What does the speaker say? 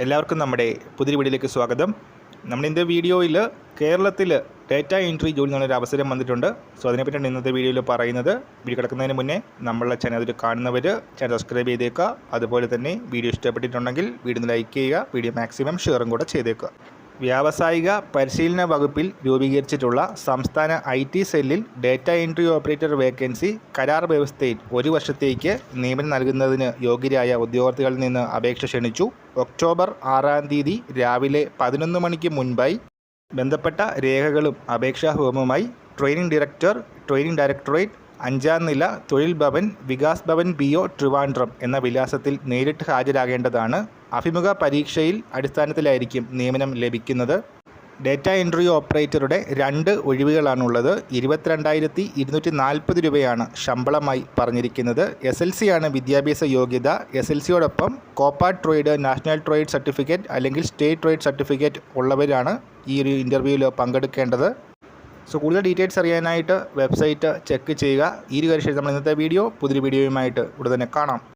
എല്ലാവർക്കും നമ്മുടെ പുതിയ വീഡിയോയിലേക്ക് സ്വാഗതം. നമ്മുടെ വീഡിയോയിൽ കേരളത്തിൽ ഡേറ്റ എൻട്രി ജോലി എന്നുള്ളൊരു അവസരം വന്നിട്ടുണ്ട്. സോ അതിനെപ്പറ്റിയാണ് ഇന്നത്തെ വീഡിയോയിൽ പറയുന്നത്. വീഡിയോ കിടക്കുന്നതിന് മുന്നേ നമ്മളുടെ ചാനൽ കാണുന്നവർ ചാനൽ സബ്സ്ക്രൈബ് ചെയ്തേക്കുക. അതുപോലെ തന്നെ വീഡിയോ ഇഷ്ടപ്പെട്ടിട്ടുണ്ടെങ്കിൽ വീഡിയോ ലൈക്ക് ചെയ്യുക, വീഡിയോ മാക്സിമം ഷെയറും കൂടെ ചെയ്തേക്കുക. വ്യാവസായിക പരിശീലന വകുപ്പിൽ രൂപീകരിച്ചിട്ടുള്ള സംസ്ഥാന IT സെല്ലിൽ ഡേറ്റ എൻട്രി ഓപ്പറേറ്റർ വേക്കൻസി കരാർ വ്യവസ്ഥയിൽ 1 വർഷത്തേക്ക് നിയമനം നൽകുന്നതിന് യോഗ്യരായ ഉദ്യോഗാർത്ഥികളിൽ നിന്ന് അപേക്ഷ ക്ഷണിച്ചു. ഒക്ടോബർ 6-ാം തീയതി രാവിലെ 11 മണിക്ക് മുൻപായി ബന്ധപ്പെട്ട രേഖകളും അപേക്ഷാ ഫോമുമായി ട്രെയിനിംഗ് ഡയറക്ടറേറ്റ് 5-ാം നില തൊഴിൽ ഭവൻ വികാസ് ഭവൻ BO ട്രിവാൻഡ്രം എന്ന വിലാസത്തിൽ നേരിട്ട് ഹാജരാകേണ്ടതാണ്. അഭിമുഖ പരീക്ഷയിൽ അടിസ്ഥാനത്തിലായിരിക്കും നിയമനം ലഭിക്കുന്നത്. Data entry ഓപ്പറേറ്ററുടെ 2 ഒഴിവുകളാണുള്ളത്. 22,240 രൂപയാണ് ശമ്പളമായി പറഞ്ഞിരിക്കുന്നത്. SLC ആണ് വിദ്യാഭ്യാസ യോഗ്യത. SLCയോടൊപ്പം COPA trade, national trade certificate അല്ലെങ്കിൽ സ്റ്റേറ്റ് ട്രേഡ് സർട്ടിഫിക്കറ്റ് ഉള്ളവരാണ് ഈ ഒരു ഇൻ്റർവ്യൂവിൽ പങ്കെടുക്കേണ്ടത്. സോ കൂടുതൽ ഡീറ്റെയിൽസ് അറിയാനായിട്ട് വെബ്സൈറ്റ് ചെക്ക് ചെയ്യുക. ഈ ഒരു കാര്യം നമ്മൾ ഇന്നത്തെ പുതിയൊരു വീഡിയോയുമായിട്ട് ഉടൻ തന്നെ കാണാം.